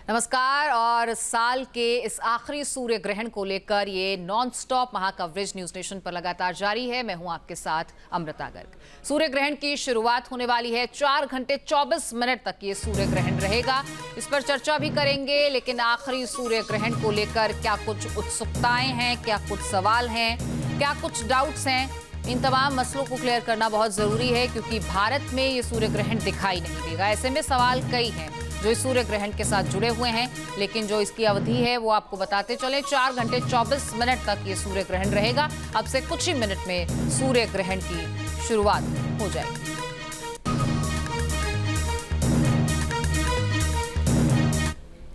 नमस्कार। और साल के इस आखिरी सूर्य ग्रहण को लेकर ये नॉन स्टॉप महा कवरेज न्यूज नेशन पर लगातार जारी है। मैं हूं आपके साथ अमृता गर्ग। सूर्य ग्रहण की शुरुआत होने वाली है। 4 घंटे 24 मिनट तक ये सूर्य ग्रहण रहेगा। इस पर चर्चा भी करेंगे, लेकिन आखिरी सूर्य ग्रहण को लेकर क्या कुछ उत्सुकताएं हैं, क्या कुछ सवाल हैं, क्या कुछ डाउट्स हैं, इन तमाम मसलों को क्लियर करना बहुत जरूरी है, क्योंकि भारत में ये सूर्य ग्रहण दिखाई नहीं देगा। ऐसे में सवाल कई हैं जो इस सूर्य ग्रहण के साथ जुड़े हुए हैं, लेकिन जो इसकी अवधि है वो आपको बताते चले। 4 घंटे 24 मिनट तक ये सूर्य ग्रहण रहेगा। अब से कुछ ही मिनट में सूर्य ग्रहण की शुरुआत हो जाएगी।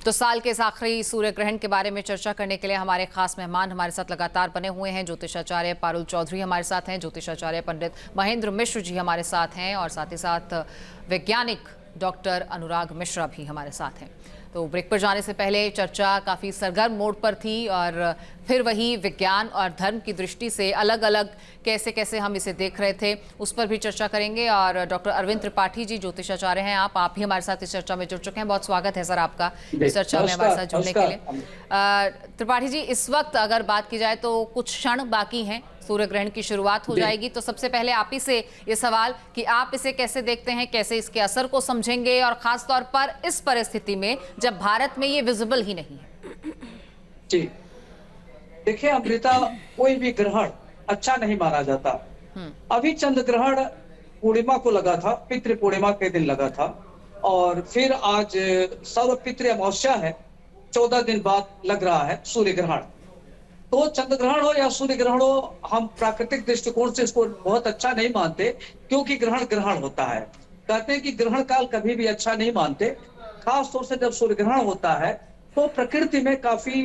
तो साल के इस आखिरी सूर्य ग्रहण के बारे में चर्चा करने के लिए हमारे खास मेहमान हमारे साथ लगातार बने हुए हैं। ज्योतिषाचार्य पारुल चौधरी हमारे साथ हैं, ज्योतिषाचार्य पंडित महेंद्र मिश्र जी हमारे साथ हैं, और साथ ही साथ वैज्ञानिक डॉक्टर अनुराग मिश्रा भी हमारे साथ हैं। तो ब्रेक पर जाने से पहले चर्चा काफ़ी सरगर्म मोड पर थी, और फिर वही विज्ञान और धर्म की दृष्टि से अलग अलग कैसे कैसे हम इसे देख रहे थे, उस पर भी चर्चा करेंगे। और डॉक्टर अरविंद त्रिपाठी जी ज्योतिषाचार्य हैं, आप भी हमारे साथ इस चर्चा में जुड़ चुके हैं। बहुत स्वागत है सर आपका इस चर्चा में हमारे साथ जुड़ने के लिए। त्रिपाठी जी, इस वक्त अगर बात की जाए तो कुछ क्षण बाकी हैं, सूर्य ग्रहण की शुरुआत हो जाएगी। तो सबसे पहले आप ही से ये सवाल कि आप इसे कैसे देखते हैं, कैसे इसके असर को समझेंगे, और खास तौर पर इस परिस्थिति में जब भारत में ये विजिबल ही नहीं है। जी देखिए अमृता, कोई भी ग्रहण अच्छा नहीं माना जाता। अभी चंद्र ग्रहण पूर्णिमा को लगा था, पितृ पूर्णिमा के दिन लगा था, और फिर आज सर्व पितृ अमावस्या है। 14 दिन बाद लग रहा है सूर्य ग्रहण। तो चंद्र ग्रहण हो या सूर्य ग्रहण हो, हम प्राकृतिक दृष्टिकोण से इसको बहुत अच्छा नहीं मानते, क्योंकि ग्रहण ग्रहण होता है। कहते हैं कि ग्रहण काल कभी भी अच्छा नहीं मानते। खास तौर से जब सूर्य ग्रहण होता है तो प्रकृति में काफी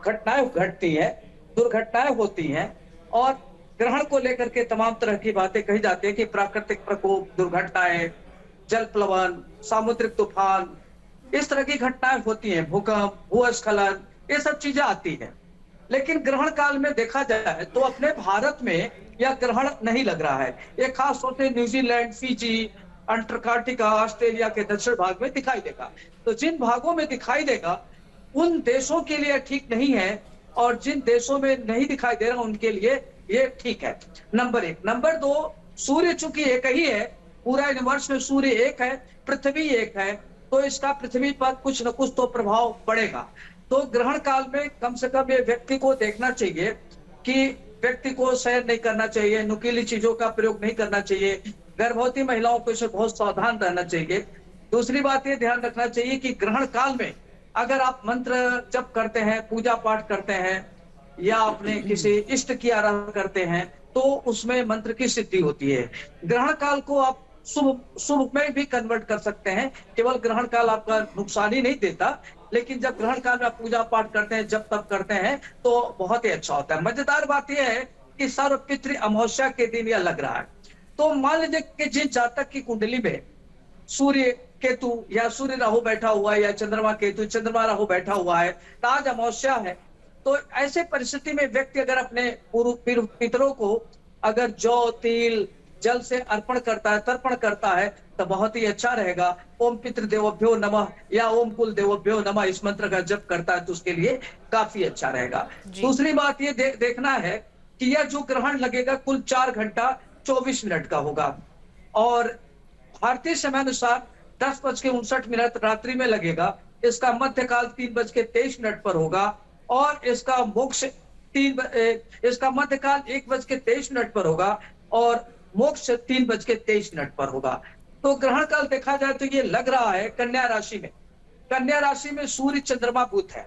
घटनाएं घटती हैं, दुर्घटनाएं होती हैं, और ग्रहण को लेकर के तमाम तरह की बातें कही जाती है कि प्राकृतिक प्रकोप, दुर्घटनाएं, जल प्लवन, सामुद्रिक तूफान, इस तरह की घटनाएं होती हैं, भूकंप, भूस्खलन, ये सब चीजें आती हैं। लेकिन ग्रहण काल में देखा जाए तो अपने भारत में यह ग्रहण नहीं लग रहा है। ये खास तौर से न्यूजीलैंड, फिजी, अंटार्कटिका, ऑस्ट्रेलिया के दक्षिण भाग में दिखाई देगा। तो जिन भागों में दिखाई देगा उन देशों के लिए ठीक नहीं है, और जिन देशों में नहीं दिखाई दे रहा उनके लिए ये ठीक है। नंबर 1। नंबर 2, सूर्य चूंकि एक ही है, पूरा यूनिवर्स में सूर्य एक है, पृथ्वी एक है, तो इसका पृथ्वी पर कुछ न कुछ तो प्रभाव पड़ेगा। तो ग्रहण काल में कम से कम ये व्यक्ति को देखना चाहिए कि व्यक्ति को सैर नहीं करना चाहिए, नुकीली चीजों का प्रयोग नहीं करना चाहिए, गर्भवती महिलाओं को इससे बहुत सावधान रहना चाहिए। दूसरी बात ये ध्यान रखना चाहिए कि ग्रहण काल में अगर आप मंत्र जप करते हैं, पूजा पाठ करते हैं, या अपने किसी इष्ट की आराधना करते हैं, तो उसमें मंत्र की सिद्धि होती है। ग्रहण काल को आप शुभ में भी कन्वर्ट कर सकते हैं। केवल ग्रहण काल आपका नुकसान ही नहीं देता, लेकिन जब ग्रहण काल में आप पूजा पाठ करते हैं, जब तब करते हैं, तो बहुत ही अच्छा होता है। मजेदार बात यह है कि सर्व पितृ अमावस्या के दिन यह लग रहा है। तो मान लीजिए कि जिन जातक की कुंडली में सूर्य केतु या सूर्य राहु बैठा हुआ है, या चंद्रमा केतु चंद्रमा राहु बैठा हुआ है, तो आज अमावस्या है, तो ऐसे परिस्थिति में व्यक्ति अगर अपने पूर्व पितरों को अगर जौ, तिल, जल से अर्पण करता है, तर्पण करता है, तो बहुत ही अच्छा रहेगा। ओम पितृ देवभ्यो नमः या ओम कुल देवभ्यो नमः, इस मंत्र का जप करता है तो उसके लिए काफी अच्छा रहेगा। दूसरी बात ये देखना है कि यह जो ग्रहण लगेगा कुल 4 घंटा 24 मिनट का होगा, और भारतीय समय अनुसार 10:59 रात्रि में लगेगा। इसका मध्यकाल 3:23 पर होगा, और इसका मोक्ष इसका मध्यकाल 1:23 पर होगा, और मोक्ष 3:23 पर होगा। तो ग्रहण काल देखा जाए तो ये लग रहा है कन्या राशि में। कन्या राशि में सूर्य, चंद्रमा, बुध है।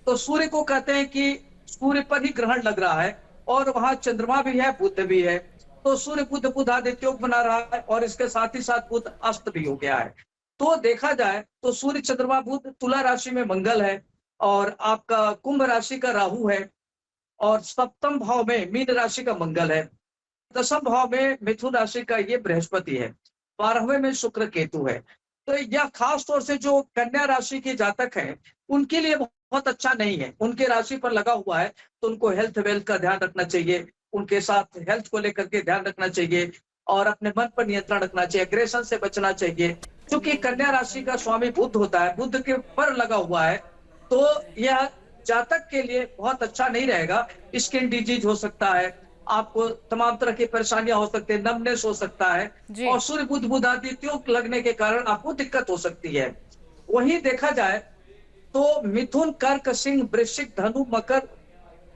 तो सूर्य को कहते हैं कि सूर्य पर ही ग्रहण लग रहा है, और वहां चंद्रमा भी है, बुध भी है। तो सूर्य बुध आदित्य योग बना रहा है, और इसके साथ ही साथ बुध अस्त भी हो गया है। तो देखा जाए तो सूर्य, चंद्रमा, बुध, तुला राशि में मंगल है, और आपका कुंभ राशि का राहु है, और सप्तम भाव में मीन राशि का मंगल है, दशम भाव में मिथुन राशि का ये बृहस्पति है, 12वें में शुक्र केतु है। तो यह खास तौर से जो कन्या राशि के जातक हैं उनके लिए बहुत अच्छा नहीं है। उनके राशि पर लगा हुआ है तो उनको हेल्थ वेल्थ का ध्यान रखना चाहिए, उनके साथ हेल्थ को लेकर के ध्यान रखना चाहिए, और अपने मन पर नियंत्रण रखना चाहिए, एग्रेशन से बचना चाहिए, क्योंकि कन्या राशि का स्वामी बुध होता है, बुध के पर लगा हुआ है, तो यह जातक के लिए बहुत अच्छा नहीं रहेगा। स्किन डिजीज हो सकता है, आपको तमाम तरह की परेशानियां हो सकती है, नमनेस हो सकता है, जी। और सूर्य बुध बुधादित्यों लगने के कारण आपको दिक्कत हो सकती है। वहीं देखा जाए तो मिथुन, कर्क, सिंह, वृश्चिक, धनु, मकर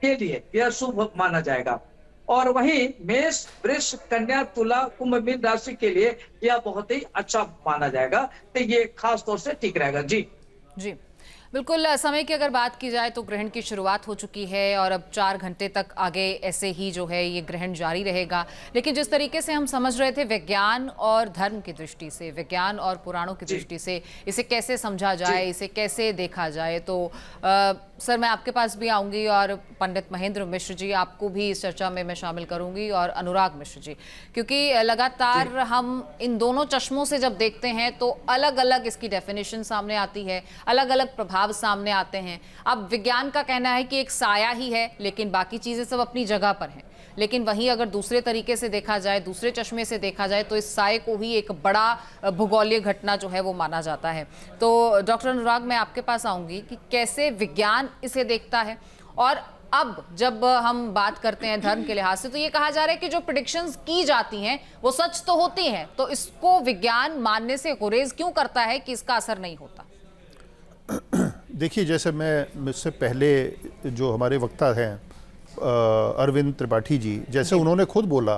के लिए यह शुभ माना जाएगा। और वहीं मेष, वृष, कन्या, तुला, कुंभ, मीन राशि के लिए यह बहुत ही अच्छा माना जाएगा। तो ये खास तौर से ठीक रहेगा। जी जी बिल्कुल। समय की अगर बात की जाए तो ग्रहण की शुरुआत हो चुकी है और अब 4 घंटे तक आगे ऐसे ही जो है ये ग्रहण जारी रहेगा। लेकिन जिस तरीके से हम समझ रहे थे विज्ञान और धर्म की दृष्टि से, विज्ञान और पुराणों की दृष्टि से इसे कैसे समझा जाए, इसे कैसे देखा जाए, तो सर मैं आपके पास भी आऊंगी और पंडित महेंद्र मिश्र जी आपको भी इस चर्चा में मैं शामिल करूंगी और अनुराग मिश्र जी, क्योंकि लगातार हम इन दोनों चश्मों से जब देखते हैं तो अलग अलग इसकी डेफिनेशन सामने आती है, अलग अलग प्रभाव सामने आते हैं। अब विज्ञान का कहना है कि एक साया ही है लेकिन बाकी चीजें सब अपनी जगह पर हैं, लेकिन वहीं अगर दूसरे तरीके से देखा जाए, दूसरे चश्मे से देखा जाए तो इस साये को ही एक बड़ा भूगोलीय घटना जो है वो माना जाता है। तो डॉक्टर अनुराग मैं आपके पास आऊंगी कि कैसे विज्ञान इसे देखता है, और अब जब हम बात करते हैं धर्म के लिहाज से तो ये कहा जा रहा है कि जो प्रेडिक्शंस की जाती हैं वो सच तो होती हैं, तो इसको विज्ञान मानने से गुरेज क्यों करता है कि इसका असर नहीं होता? देखिए, जैसे मुझसे पहले जो हमारे वक्ता हैं अरविंद त्रिपाठी जी, जैसे उन्होंने खुद बोला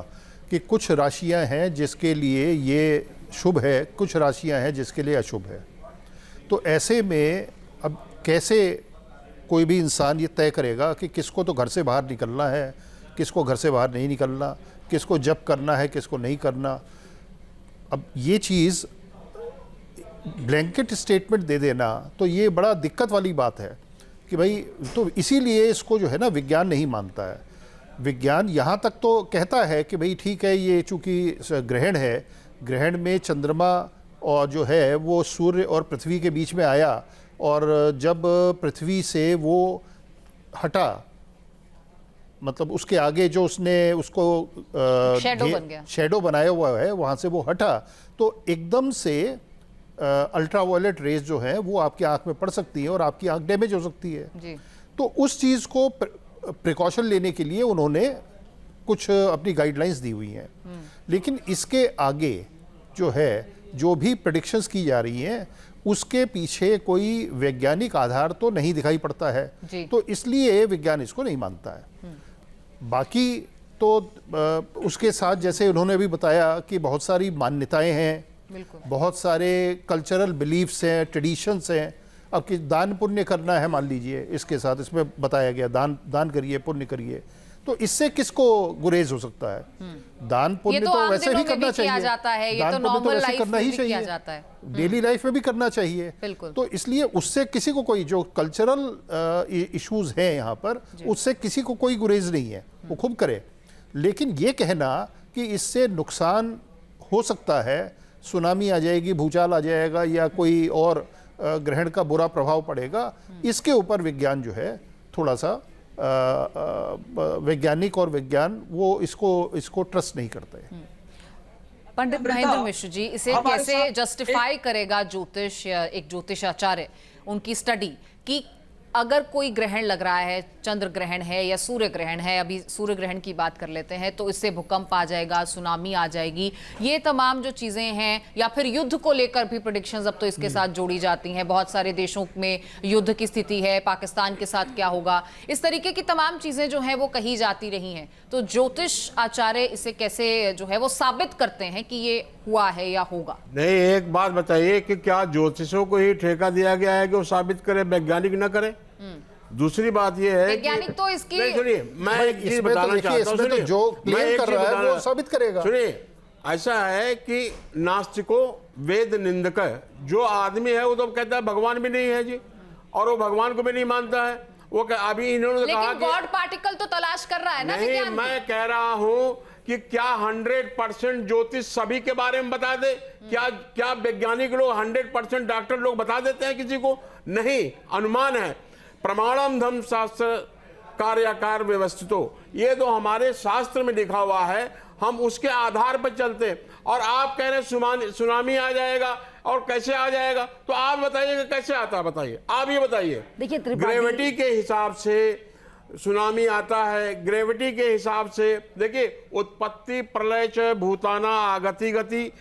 कि कुछ राशियां हैं जिसके लिए ये शुभ है, कुछ राशियां हैं जिसके लिए अशुभ है। तो ऐसे में अब कैसे कोई भी इंसान ये तय करेगा कि किसको तो घर से बाहर निकलना है, किसको घर से बाहर नहीं निकलना, किसको जप करना है, किसको नहीं करना। अब ये चीज़ ब्लैंकेट स्टेटमेंट दे देना तो ये बड़ा दिक्कत वाली बात है कि भाई, तो इसीलिए इसको जो है ना विज्ञान नहीं मानता है। विज्ञान यहाँ तक तो कहता है कि भाई ठीक है, ये चूँकि ग्रहण है, ग्रहण में चंद्रमा और जो है वो सूर्य और पृथ्वी के बीच में आया, और जब पृथ्वी से वो हटा, मतलब उसके आगे जो उसने उसको शैडो बनाया हुआ है वहाँ से वो हटा, तो एकदम से अल्ट्रावायलेट रेज जो है वो आपकी आंख में पड़ सकती है और आपकी आंख डैमेज हो सकती है जी। तो उस चीज़ को प्रिकॉशन लेने के लिए उन्होंने कुछ अपनी गाइडलाइंस दी हुई हैं। लेकिन इसके आगे जो है, जो भी प्रेडिक्शंस की जा रही हैं, उसके पीछे कोई वैज्ञानिक आधार तो नहीं दिखाई पड़ता है, तो इसलिए विज्ञान इसको नहीं मानता है। बाकी तो उसके साथ जैसे उन्होंने भी बताया कि बहुत सारी मान्यताएं हैं, बहुत सारे कल्चरल बिलीफ्स हैं, ट्रेडिशंस हैं। अब कि दान पुण्य करना है, मान लीजिए इसके साथ इसमें बताया गया दान करिए, पुण्य करिए, तो इससे किसको गुरेज हो सकता है? दान पुण्य तो वैसे भी करना चाहिए, जाता है, ये दान तो पुण्य तो वैसे करना ही किया चाहिए, जाता है, डेली लाइफ में भी करना चाहिए। तो इसलिए उससे किसी को कोई जो कल्चरल इश्यूज हैं यहाँ पर, उससे किसी को कोई गुरेज नहीं है, वो खूब करे। लेकिन ये कहना कि इससे नुकसान हो सकता है, सुनामी आ जाएगी, भूचाल आ जाएगा, या कोई और ग्रहण का बुरा प्रभाव पड़ेगा, इसके ऊपर विज्ञान जो है थोड़ा सा वैज्ञानिक और विज्ञान वो इसको ट्रस्ट नहीं करते। पंडित महेंद्र मिश्र जी, इसे कैसे जस्टिफाई करेगा ज्योतिष या एक ज्योतिषाचार्य, उनकी स्टडी कि अगर कोई ग्रहण लग रहा है, चंद्र ग्रहण है या सूर्य ग्रहण है, अभी सूर्य ग्रहण की बात कर लेते हैं, तो इससे भूकंप आ जाएगा, सुनामी आ जाएगी, ये तमाम जो चीजें हैं, या फिर युद्ध को लेकर भी प्रेडिक्शंस अब तो इसके साथ जोड़ी जाती हैं। बहुत सारे देशों में युद्ध की स्थिति है, पाकिस्तान के साथ क्या होगा, इस तरीके की तमाम चीजें जो हैं वो कही जाती रही हैं। तो ज्योतिष आचार्य इसे कैसे जो है वो साबित करते हैं कि ये हुआ है या होगा? नहीं, एक बात बताइए कि क्या ज्योतिषों को ही ठेका दिया गया है कि वो साबित करे, वैज्ञानिक न करे? दूसरी बात ये है, वैज्ञानिक तो इसकी, सुनिए, मैं एक चीज बताना चाहता हूँ, तो जो क्लेम कर रहा है वो साबित करेगा। सुनिए, ऐसा है कि नास्तिको वेद निंदक, जो आदमी है वो तो कहता है भगवान भी नहीं है जी, और वो भगवान को भी नहीं मानता है। वो अभी इन्होंने कहा कि गॉड पार्टिकल तो तलाश कर रहा है ना। नहीं, मैं कह रहा हूं कि क्या 100% ज्योतिष सभी के बारे में बता दे? क्या वैज्ञानिक लोग 100% डॉक्टर लोग बता देते हैं किसी को? नहीं, अनुमान है। प्रमाणम धर्म शास्त्र कार्याकार व्यवस्थितो, ये तो हमारे शास्त्र में लिखा हुआ है, हम उसके आधार पर चलते हैं। और आप कह रहे हैं सुनामी आ जाएगा, और कैसे आ जाएगा? तो आप बताइए कैसे आता है, बताइए, आप ये बताइए। देखिए ग्रेविटी के हिसाब से सुनामी आता है, ग्रेविटी के हिसाब से देखिए, उत्पत्ति प्रलय च भूताना आगति गति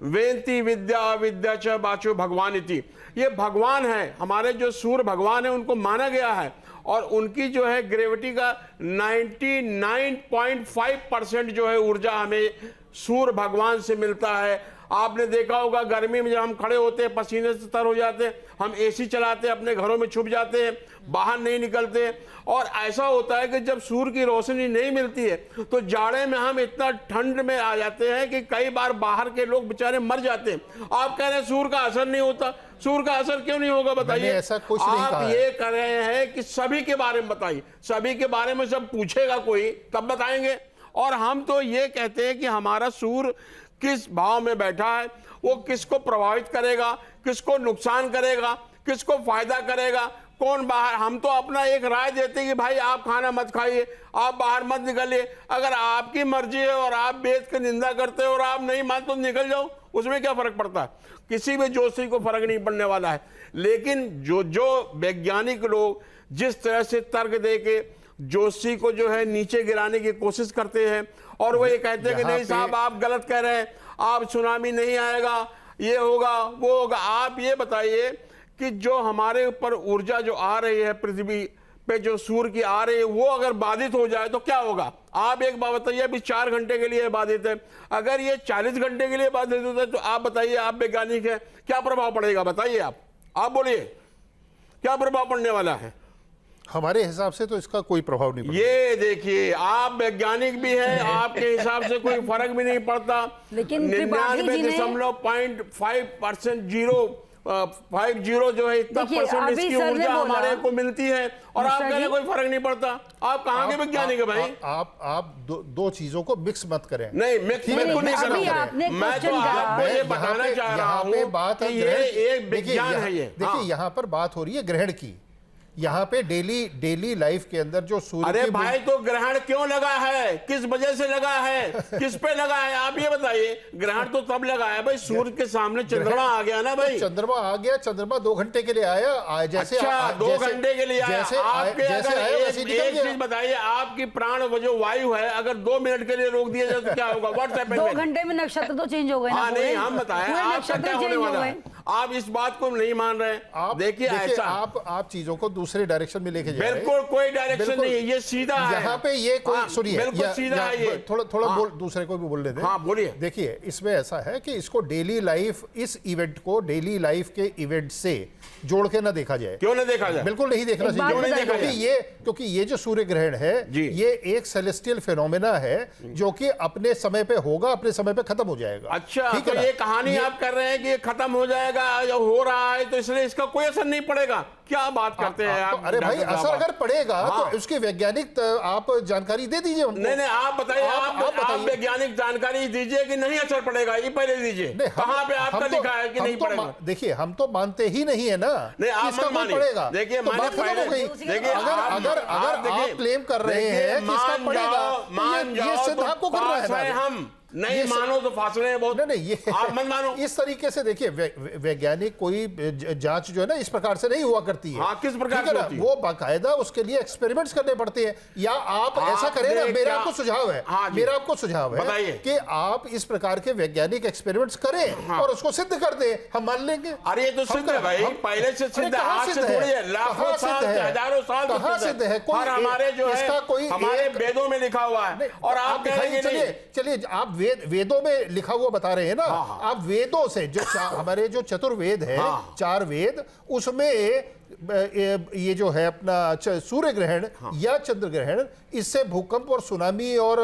वेंति विद्या अविद्या च बाचो भगवान इति। ये भगवान है, हमारे जो सूर्य भगवान है उनको माना गया है, और उनकी जो है ग्रेविटी का 99.5% जो है ऊर्जा हमें सूर्य भगवान से मिलता है। आपने देखा होगा गर्मी में जब हम खड़े होते हैं पसीने से तर हो जाते हैं, हम एसी चलाते हैं, अपने घरों में छुप जाते हैं, बाहर नहीं निकलते, और ऐसा होता है कि जब सूर्य की रोशनी नहीं मिलती है तो जाड़े में हम इतना ठंड में आ जाते हैं कि कई बार बाहर के लोग बेचारे मर जाते हैं। आप कह रहे हैं सूर्य का असर नहीं होता, सूर्य का असर क्यों नहीं होगा बताइए? ऐसा कुछ नहीं कहा आप है। ये कर रहे हैं कि सभी के बारे में बताइए, सभी के बारे में जब पूछेगा कोई तब बताएंगे। और हम तो ये कहते हैं कि हमारा सूर्य किस भाव में बैठा है, वो किसको प्रभावित करेगा, किसको नुकसान करेगा, किसको फायदा करेगा, कौन बाहर। हम तो अपना एक राय देते हैं कि भाई आप खाना मत खाइए, आप बाहर मत निकलिए। अगर आपकी मर्जी है और आप वेद की निंदा करते हो और आप नहीं मानते तो निकल जाओ, उसमें क्या फर्क पड़ता है? किसी भी ज्योतिषी को फर्क नहीं पड़ने वाला है। लेकिन जो वैज्ञानिक लोग जिस तरह से तर्क दे के ज्योतिषी को जो है नीचे गिराने की कोशिश करते हैं, और वो ये कहते हैं कि नहीं साहब आप गलत कह रहे हैं, आप सुनामी नहीं आएगा, ये होगा वो होगा। आप ये बताइए कि जो हमारे ऊपर ऊर्जा जो आ रही है पृथ्वी पे, जो सूर्य की आ रही है, वो अगर बाधित हो जाए तो क्या होगा? आप एक बात बताइए, अभी 4 घंटे के लिए बाधित है, अगर ये 40 घंटे के लिए बाधित होता है तो आप बताइए, आप वैज्ञानिक है, क्या प्रभाव पड़ेगा बताइए? आप बोलिए क्या प्रभाव पड़ने वाला है? हमारे हिसाब से तो इसका कोई प्रभाव नहीं पड़ेगा। ये देखिए, आप वैज्ञानिक भी हैं, आपके हिसाब से कोई फर्क भी नहीं पड़ता। लेकिन त्रिपाठी जी ने 99.5% जो है इतना देखिए, परसेंट अभी इसकी सर ने ऊर्जा बोला, हमारे को मिलती है, और आप मिश्रा कह रहे जी, कोई फर्क नहीं पड़ता। आप कहाँ के वैज्ञानिक है भाई? आप दो चीजों को मिक्स मत करें। नहीं, मिक्स नहीं, बिल्कुल नहीं अभी कर रहा। आपने मैं तो क्वेश्चन करा। आपको ये बताना चाह रहा यहाँ पे हूँ बात है कि ग्रहण ये की। एक विज्ञान है। ये देखिए यहाँ पर बात हो रही है ग्रहण की। यहाँ पे डेली लाइफ के अंदर जो सूर्य अरे की भाई, तो ग्रहण क्यों लगा है, किस वजह से लगा है, किस पे लगा है, आप ये बताइए। ग्रहण तो तब लगा है भाई सूर्य के सामने चंद्रमा आ गया ना भाई। चंद्रमा आ गया, चंद्रमा 2 घंटे के लिए आया, जैसे अच्छा, 2 घंटे के लिए आया। आपके अगर एक चीज बताइए, आपकी प्राण जो वायु है अगर 2 मिनट के लिए रोक दिया जाए तो क्या होगा? व्हाट्सएप 2 घंटे में नक्षत्र तो चेंज हो गए ना? हाँ नहीं, हम बताएं आपका क्या होने वाला है। आप इस बात को नहीं मान रहे। देखिए ऐसा, आप चीजों को दूसरे डायरेक्शन में लेके जा रहे हैं। बिल्कुल कोई डायरेक्शन नहीं है, ये सीधा है। यहाँ पे ये कोई सुनिए, बिल्कुल सीधा है ये। थोड़ा दूसरे को भी बोलने दें। हाँ बोलिए। देखिए इसमें ऐसा है कि इसको डेली लाइफ, इस इवेंट को डेली लाइफ के इवेंट से जोड़ के ना देखा जाए। क्यों ना देखा जाए? बिल्कुल नहीं देखना चाहिए। क्यों नहीं देखा जाए? क्योंकि ये जो सूर्य ग्रहण है ये एक सेलेस्टियल फिनोमेना है जो कि अपने समय पे होगा, अपने समय पे खत्म हो जाएगा। अच्छा, ठीक तो है, ये कहानी आप कर रहे हैं कि ये खत्म हो जाएगा या हो रहा है तो इसलिए इसका कोई असर नहीं पड़ेगा? क्या बात करते हैं आप? अरे भाई, असर अगर पड़ेगा हाँ। तो उसकी वैज्ञानिक आप जानकारी दे दीजिए हमको। नहीं, आप बताइए, आप वैज्ञानिक जानकारी दीजिए कि नहीं असर पड़ेगा, ये पहले दीजिए। कहां पे आपका लिखा है कि नहीं पड़ेगा? देखिए हम तो मानते ही नहीं है ना, नहीं, आप इसका मत पड़ेगा। देखिए, तो बात खत्म हो गई। देखिए, अगर आप क्लेम कर रहे हैं कि इसका पड़ेगा, मान ये जाओ सिद्ध आपको करना है ना। हम नहीं मानो तो फासले हैं बहुत। नहीं, ये आप मत मानो। इस तरीके से देखिए, वैज्ञानिक कोई जांच जो है ना इस प्रकार से नहीं हुआ करती है। हाँ, किस प्रकार ठीक है से ना? होती है? वो बाकायदा उसके लिए एक्सपेरिमेंट्स करने पड़ते हैं। या आप ऐसा करें ना, मेरा आपको सुझाव है, मेरा आपको सुझाव है कि आप इस प्रकार के वैज्ञानिक एक्सपेरिमेंट्स करें और उसको सिद्ध कर दें, हम मान लेंगे। अरे ये तो सिद्ध है भाई, पहले से सिद्ध है, आज से थोड़ी है। लाखों साल से, हजारों साल कहां सिद्ध है? और हमारे जो है हमारे वेदों में लिखा हुआ है। और आप कहेंगे चलिए आप वेदों में लिखा हुआ बता रहे हैं ना। आप वेदों से जो हमारे जो चतुर्वेद है, 4 वेद, उसमें ये जो है अपना सूर्य ग्रहण या चंद्र ग्रहण, इससे भूकंप और सुनामी और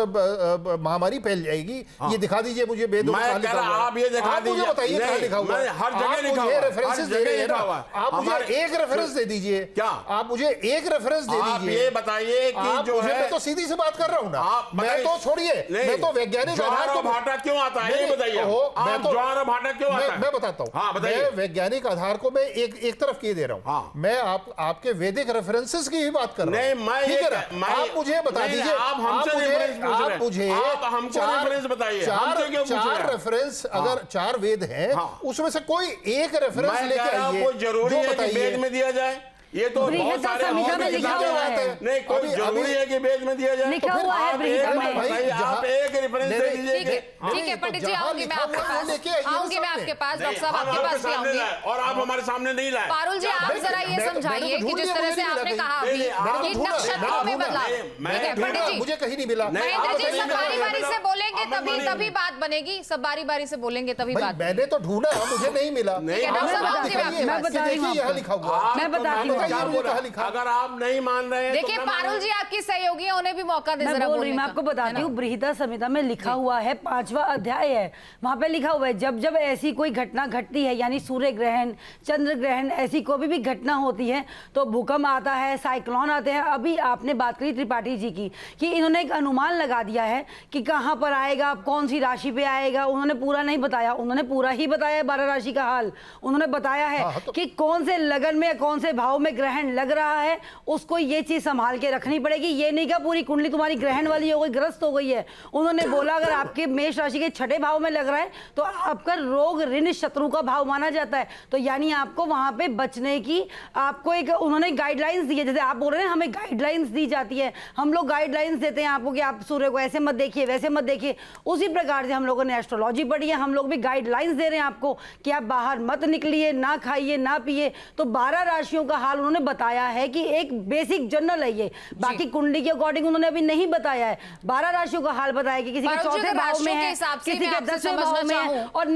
महामारी फैल जाएगी, ये दिखा दीजिए मुझे वेदों में कहां लिखा हुआ है। आप ये दिखा दीजिए, मुझे बताइए कहां लिखा हुआ है। हर जगह लिखा हुआ है, रेफरेंसेस दे रहे हैं ना, आप मुझे एक रेफरेंस दे दीजिए। क्या आप मुझे एक रेफरेंस दे दीजिए? ये बताइए कि जो है, मैं तो सीधी सी बात कर रहा हूं ना, मैं तो छोड़िए, मैं तो वैज्ञानिक आधार आधार और को भाटा क्यों आता है ये बताइए मैं तो ज्वार और भाटा क्यों आता है? मैं बताता हूँ। हाँ, बताइए। मैं वैज्ञानिक आधार को मैं एक तरफ किए दे रहा हूँ। हाँ। मैं आपके वैदिक रेफरेंसेस की ही बात कर रहा हूँ। नहीं, मैं ठीक ये है ना? आप मुझे बता नहीं, दीजिए, आप हमसे रेफरेंस पूछ रहे हैं। आप मुझे आप हमको रेफरेंस बताइए, हमसे क्यों पूछ रहे चार हैं? रेफरेंस, अगर 4 वेद हैं हाँ। उसमें से कोई एक रेफरेंस मैं लेके कह रहा हूं, आइए कोई जरूरी जो है कि बताइए। वेद में दिया जाए? ये तो बहुत बृहदा सारे संहिता और में भी लिखा किताबें हुआ आते है। हैं। नहीं, कोई अभी- जरूरी है कि वेद में दिया जाए? लिखा तो फिर हुआ है आप बृहदा एक में। बताइए, आप एक रेफरेंस दे दीजिए ठीक है कि- ठीक है पंडित जी, जहां आऊंगी मैं लिखा आपके हुआ है, वो पास, लेके आइए ना आऊंगी मैं सामने। आपके पास, नहीं, डॉक्टर साहब हम आपके आपके पास भी सामने आऊंगी। लाए और आप हमारे सामने नहीं लाए। पारुल जी, आप जरा ये समझाइए कि जिस तरह से आपने कहा अभी कि नक्षत्रों में बदलाव, ठीक है पंडित जी, मुझे कहीं नहीं मिला। महेंद्र जी, सब बारी बारी से बोलेंगे अमन तभी मानी। तभी बात बनेगी, सब बारी बारी से बोलेंगे तभी भाई बात। मैंने तो ढूंढा, मुझे नहीं मिला। नहीं, डॉक्टर साहब, आप आऊंगी मैं दिखाइए, आपके पास। मैं बता रही हूं देखिए यहाँ आपको। लिखा हुआ है। मैं बताती हूँ। बताइए मुझे कहाँ लिखा। अगर आप नहीं मान रहे हैं तो देखिए मैं पारुल मानूं। जी आपकी सहयोगी है, उन्हें भी मौका दे मैं जरा बोल रही बोलने हूँ, मैं का। आपको बताती है ना? हूँ, बृहदा संहिता में लिखा हुआ है, 5वां अध्याय है, वहां पे लिखा हुआ है जब जब ऐसी कोई घटना घटती है, यानी सूर्य ग्रहण, चंद्र ग्रहण, ऐसी कोई भी घटना होती है तो भूकंप आता है, साइक्लोन आते हैं। अभी आपने बात करी त्रिपाठी जी की कि इन्होंने एक अनुमान लगा दिया है कि कहाँ पर आएगा, कौन सी राशि पे आएगा, उन्होंने पूरा नहीं बताया, उन्होंने पूरा ही बताया 12 राशि का हाल। उन्होंने बताया है कि कौन से लगन में, कौन से भाव में ग्रहण लग रहा है, उसको ये चीज संभाल के रखनी पड़ेगी। ये नहीं कि पूरी कुंडली तुम्हारी ग्रहण वाली हो गई, ग्रस्त हो गई है। उन्होंने बोला अगर आपके मेष राशि के 6ठे भाव में लग रहा है तो आपका रोग ऋण शत्रु का भाव माना जाता है। तो यानी आपको वहां पे बचने की आपको एक उन्होंने गाइडलाइंस दी है। जैसे आप बोल रहे हैं हमें गाइडलाइंस दी जाती है, हम लोग गाइडलाइंस देते हैं आपको कि आप सूर्य को ऐसे मत देखिए, वैसे मत देखिए। उसी प्रकार से हम लोगों ने एस्ट्रोलॉजी पढ़ी है, हम लोग भी गाइडलाइंस दे रहे हैं आपको कि आप बाहर मत निकलिए, ना खाइए, ना पिए। तो 12 राशियों का हाल उन्होंने बताया है कि एक बेसिक जनरल है ये, बाकी कुंडली के अकॉर्डिंग उन्होंने अभी नहीं बताया है। 12 राशियों का हाल बताया कि किसी के पारुल जी, 4थे अगर भाव में राशियों के है, हिसाब से किसी मैं के आपसे 10वें समझना भाव में है। चाहूं। और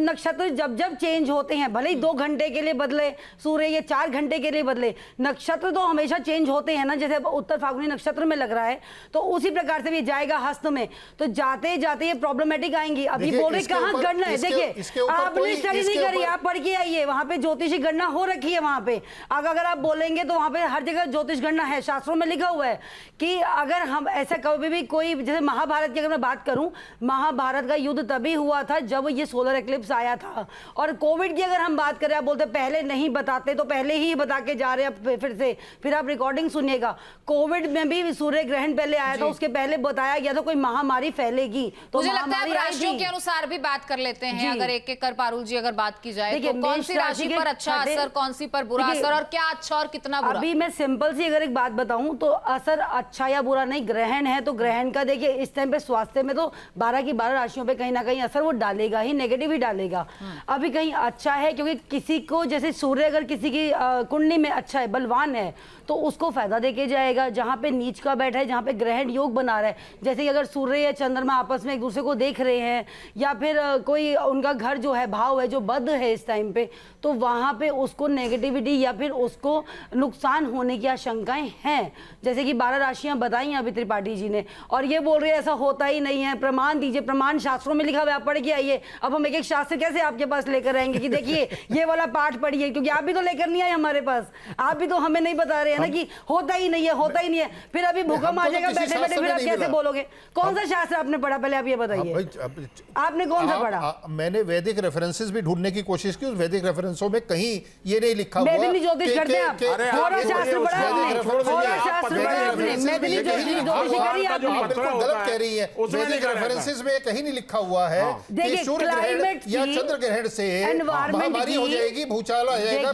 नक्षत्र जब जब चेंज होते हैं, भले ही 2 घंटे के लिए बदले सूर्य, ये 4 घंटे के लिए बदले, नक्षत्र तो हमेशा चेंज होते हैं ना। जैसे उत्तर फाल्गुनी नक्षत्र में लग रहा है तो उसी प्रकार से भी जाएगा हस्त में, तो जाते जाते ये प्रॉब्लमेटिक आएंगी। अभी देखिए, बोल रहे इसके कहाँ ऊपर- गणना है, इसके देखिए ऊपर आपने कोई- स्टडी इसके नहीं करी, ऊपर- आप पढ़ के आइए, वहां पे ज्योतिषी गणना हो रखी है। वहां पे अगर आप बोलेंगे तो वहां पे हर जगह ज्योतिष गणना है, शास्त्रों में लिखा हुआ है कि अगर हम ऐसा कभी भी कोई, जैसे महाभारत की अगर मैं बात करूं, महाभारत का युद्ध तभी हुआ था जब ये सोलर एक्लिप्स आया था। और कोविड की अगर हम बात करें, आप बोलते पहले नहीं बताते, तो पहले ही बता के जा रहे हैं फिर से, फिर आप रिकॉर्डिंग सुनिएगा। कोविड में भी सूर्य ग्रहण पहले आया था, उसके पहले बताया गया था कोई महामारी फैलेगी, तो मुझे लगता है महामारी आई राशियों थी। के अनुसार भी बात कर लेते हैं। जी। अगर एक एक कर पारुल जी अगर बात की जाए देखिए, तो कौन मेष सी राशि राशि के पर अच्छा छठे- असर, कौन सी पर बुरा देखिए, असर, और क्या अच्छा और कितना बुरा? अभी मैं सिंपल सी अगर एक बात बताऊं तो असर अच्छा या बुरा नहीं, ग्रहण है तो ग्रहण का देखिए इस टाइम पे स्वास्थ्य में तो 12 की 12 राशियों पे कहीं ना कहीं असर वो डालेगा ही, नेगेटिव ही डालेगा। अभी कहीं अच्छा है क्योंकि किसी को, जैसे सूर्य अगर किसी की कुंडली में अच्छा है, बलवान है, तो उसको फायदा देके जाएगा। जहां पे नीच का बैठा है, जहां पे ग्रहण योग बना रहा है, जैसे कि अगर सूर्य या चंद्रमा आपस में एक दूसरे को देख रहे हैं, या फिर कोई उनका घर जो है, भाव है जो बद्ध है इस टाइम पे, तो वहां पे उसको नेगेटिविटी या फिर उसको नुकसान होने की आशंकाएं हैं। जैसे कि 12 राशियां बताई हैं अभी त्रिपाठी जी ने, और ये बोल रहे हैं ऐसा होता ही नहीं है। प्रमाण दीजिए, प्रमाण शास्त्रों में लिखा हुआ है, आप पढ़ के आइए। अब हम एक एक शास्त्र कैसे आपके पास लेकर आएंगे कि देखिए ये वाला पाठ पढ़िए, क्योंकि आप भी तो लेकर नहीं आए हमारे पास, आप भी तो हमें नहीं बता रहे हैं ना कि होता ही नहीं है, होता ही नहीं है। फिर अभी भूकंप आ जाएगा बैठे बैठे, फिर आप कैसे बोलोगे? कौन सा शास्त्र आपने पढ़ा, पहले आप ये बताइए, आपने कौन सा पढ़ा? मैंने वैदिक रेफरेंसेस भी ढूंढने की कोशिश की, उस वैदिक रेफरेंसों में कहीं ये नहीं लिखा हुआ। मैथिली ज्योतिष करते हैं आप, होरा शास्त्र पढ़ा आपने, होरा शास्त्र पढ़ा आपने, मैथिली ज्योतिष करी आपने। आप बिल्कुल गलत कह रही हैं। वैदिक रेफरेंसेस में कहीं नहीं लिखा हुआ है कि देखिए, सूर्य ग्रहण क्लाइमेट या की, चंद्र ग्रहण से एनवायरमेंट महामारी हो की, जाएगी, भूचाल आ जाएगा,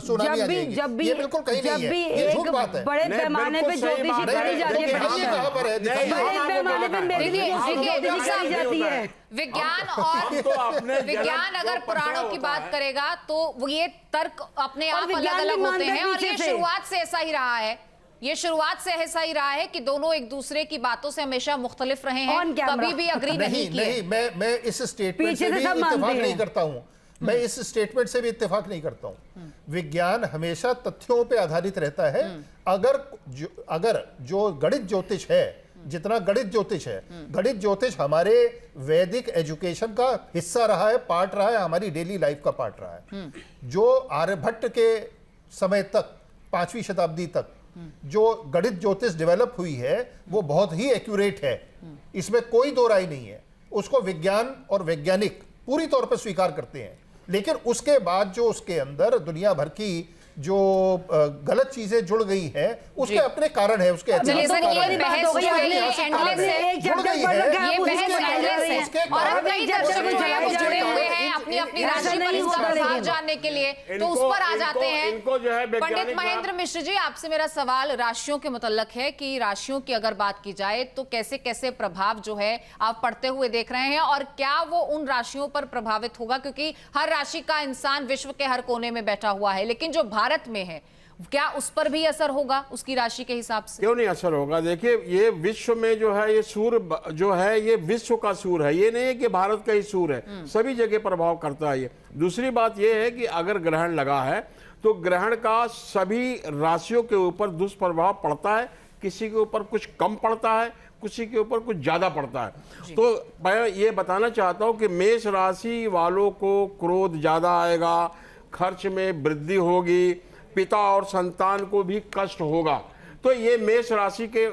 सुनामी आ जाएगी, ये बिल्कुल कहीं नहीं है, ये झूठ बात है। बड़े पैमाने पे ज्योतिषी करी जाती है, ये कहाँ पर है? बड़े पैमाने पे मेरी देखिए, ज्योतिषी करी जाती है। विज्ञान और विज्ञान अगर पुराणों की बात करेगा तो वो ये तर्क अपने आप अलग विज्ञान अलग भी होते मानते हैं, और ये पीछे से। शुरुआत से ऐसा ही रहा है। ये शुरुआत से ऐसा ही रहा है कि दोनों एक दूसरे की बातों से हमेशा मुख्तलिफ रहे हैं, On camera। कभी भी अग्री नहीं किए। नहीं, मैं इस स्टेटमेंट पीछे से से भी सब इत्तेफाक मानते नहीं हैं। करता हूं। मैं इस स्टेटमेंट से भी इत्तेफाक नहीं करता हूं। विज्ञान हमेशा तथ्यों पे आधारित रहता है। अगर जो गणित ज्योतिष है, जितना गणित ज्योतिष है, गणित ज्योतिष हमारे वैदिक एजुकेशन का हिस्सा रहा है, पार्ट रहा है, हमारी डेली लाइफ का पार्ट रहा है। जो आर्यभट्ट के समय तक, 5वीं शताब्दी तक जो गणित ज्योतिष डेवलप हुई है, वो बहुत ही एक्यूरेट है, इसमें कोई दो राय नहीं है। उसको विज्ञान और वैज्ञानिक पूरी तौर पर स्वीकार करते हैं, लेकिन उसके बाद जो उसके अंदर दुनिया भर की जो गलत चीजें जुड़ गई हैं, उसके अपने कारण है, उसके चलिए सर, ऐतिहासिक ये कारण है। बहस जो है ये एंडलेस है, जुड़ गई है, ये बहस एंडलेस है, और अब कई दर्शक जो है वो जुड़े हुए हैं अपनी अपनी राशि पर इसका प्रभाव जानने के लिए, तो उस पर आ जाते हैं। इनको जो है पंडित महेंद्र मिश्र जी, आपसे मेरा सवाल राशियों के मुतल्लक है कि राशियों की अगर बात की जाए तो कैसे कैसे प्रभाव जो है आप पढ़ते हुए देख रहे हैं, और क्या वो उन राशियों पर प्रभावित होगा, क्योंकि हर राशि का इंसान विश्व के हर कोने में बैठा हुआ है, लेकिन जो भारत में है क्या उस पर भी असर होगा उसकी राशि के हिसाब से? क्यों नहीं असर होगा? देखिए, ये विश्व में जो है ये सूर्य जो है ये विश्व का सूर्य है, ये नहीं है कि भारत का ही सूर्य है, सभी जगह प्रभाव करता है ये। दूसरी बात ये है कि अगर ग्रहण लगा है तो ग्रहण का सभी राशियों के ऊपर दुष्प्रभाव पड़ता है, किसी के ऊपर कुछ कम पड़ता है, किसी के ऊपर कुछ ज्यादा पड़ता है। तो मैं ये बताना चाहता हूं कि मेष राशि वालों को क्रोध ज्यादा आएगा, खर्च में वृद्धि होगी, पिता और संतान को भी कष्ट होगा। तो ये मेष राशि के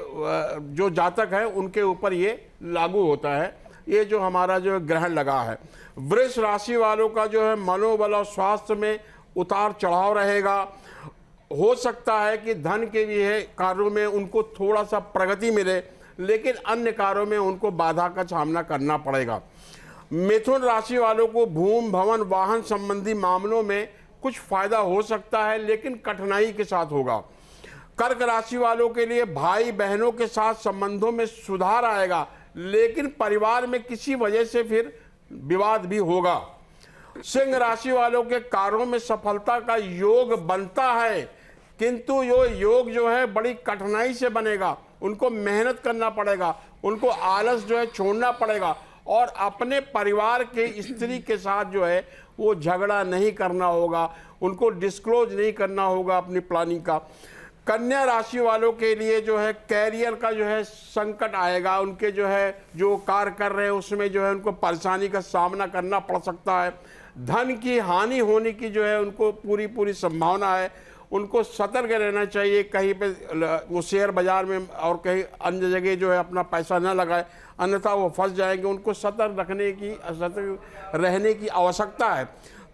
जो जातक हैं उनके ऊपर ये लागू होता है, ये जो हमारा जो ग्रहण लगा है। वृष राशि वालों का जो है मनोबल और स्वास्थ्य में उतार चढ़ाव रहेगा। हो सकता है कि धन के भी है कार्यों में उनको थोड़ा सा प्रगति मिले, लेकिन अन्य कार्यों में उनको बाधा का सामना करना पड़ेगा। मिथुन राशि वालों को भूमि भवन वाहन संबंधी मामलों में कुछ फायदा हो सकता है, लेकिन कठिनाई के साथ होगा। कर्क राशि वालों के लिए भाई बहनों के साथ संबंधों में सुधार आएगा, लेकिन परिवार में किसी वजह से फिर विवाद भी होगा। सिंह राशि वालों के कार्यों में सफलता का योग बनता है, किंतु यो योग जो है बड़ी कठिनाई से बनेगा, उनको मेहनत करना पड़ेगा, उनको आलस जो है छोड़ना पड़ेगा, और अपने परिवार के स्त्री के साथ जो है वो झगड़ा नहीं करना होगा, उनको डिस्क्लोज नहीं करना होगा अपनी प्लानिंग का। कन्या राशि वालों के लिए जो है कैरियर का जो है संकट आएगा, उनके जो है जो कार्य कर रहे हैं उसमें जो है उनको परेशानी का सामना करना पड़ सकता है। धन की हानि होने की जो है उनको पूरी संभावना है, उनको सतर्क रहना चाहिए, कहीं पे वो शेयर बाजार में और कहीं अन्य जगह जो है अपना पैसा न लगाए, अन्यथा वो फंस जाएंगे। उनको सतर्क रहने की आवश्यकता है।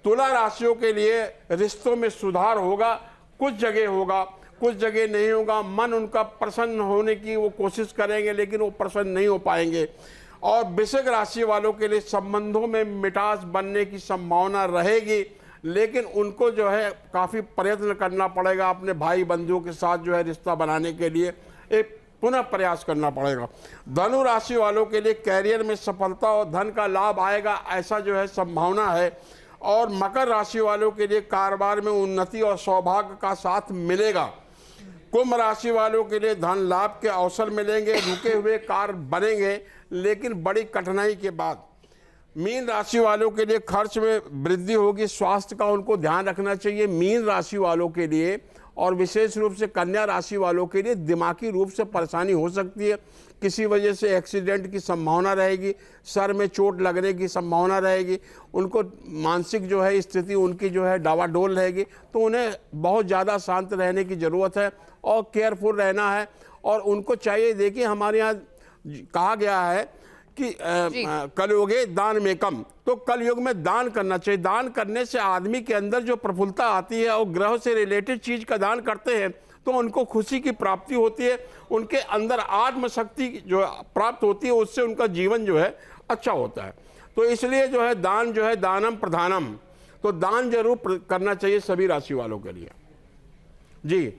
तुला राशियों के लिए रिश्तों में सुधार होगा, कुछ जगह होगा, कुछ जगह नहीं होगा। मन उनका प्रसन्न होने की वो कोशिश करेंगे, लेकिन वो प्रसन्न नहीं हो पाएंगे। और वृश्चिक राशि वालों के लिए संबंधों में मिठास बनने की संभावना रहेगी, लेकिन उनको जो है काफ़ी प्रयत्न करना पड़ेगा अपने भाई बंधुओं के साथ जो है रिश्ता बनाने के लिए, एक पुनः प्रयास करना पड़ेगा। धनु राशि वालों के लिए कैरियर में सफलता और धन का लाभ आएगा, ऐसा जो है संभावना है। और मकर राशि वालों के लिए कारोबार में उन्नति और सौभाग्य का साथ मिलेगा। कुंभ राशि वालों के लिए धन लाभ के अवसर मिलेंगे, रुके हुए कार्य बनेंगे, लेकिन बड़ी कठिनाई के बाद। मीन राशि वालों के लिए खर्च में वृद्धि होगी, स्वास्थ्य का उनको ध्यान रखना चाहिए मीन राशि वालों के लिए। और विशेष रूप से कन्या राशि वालों के लिए दिमागी रूप से परेशानी हो सकती है, किसी वजह से एक्सीडेंट की संभावना रहेगी, सर में चोट लगने की संभावना रहेगी, उनको मानसिक जो है स्थिति उनकी जो है डावाडोल रहेगी। तो उन्हें बहुत ज़्यादा शांत रहने की ज़रूरत है और केयरफुल रहना है। और उनको चाहिए, देखिए हमारे यहाँ कहा गया है कि कलयुगे दान में कम, तो कलयुग में दान करना चाहिए। दान करने से आदमी के अंदर जो प्रफुल्लता आती है, और ग्रह से रिलेटेड चीज का दान करते हैं तो उनको खुशी की प्राप्ति होती है, उनके अंदर आत्मशक्ति जो प्राप्त होती है, उससे उनका जीवन जो है अच्छा होता है। तो इसलिए जो है दान जो है दानम प्रधानम, तो दान जरूर करना चाहिए सभी राशि वालों के लिए जी।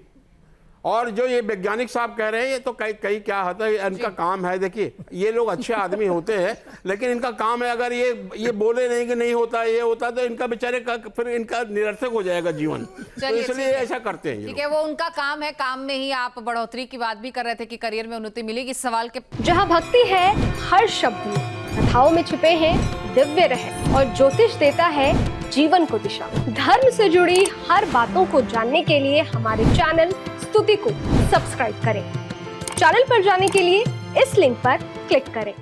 और जो ये वैज्ञानिक साहब कह रहे हैं, ये तो कई क्या होता है, इनका काम है। देखिए ये लोग अच्छे आदमी होते हैं, लेकिन इनका काम है, अगर ये बोले नहीं कि नहीं होता ये होता, तो इनका बेचारे का फिर इनका निरर्थक हो जाएगा जीवन। तो इसलिए ऐसा करते हैं। ठीक है, वो उनका काम है, काम में ही आप बढ़ोतरी की बात भी कर रहे थे कि करियर में उन्नति मिलेगी। सवाल के जहाँ भक्ति है हर शब्द में, कथाओं में छिपे हैं दिव्य रहस्य, और ज्योतिष देता है जीवन को दिशा। धर्म से जुड़ी हर बातों को जानने के लिए हमारे चैनल स्तुति को सब्सक्राइब करें। चैनल पर जाने के लिए इस लिंक पर क्लिक करें।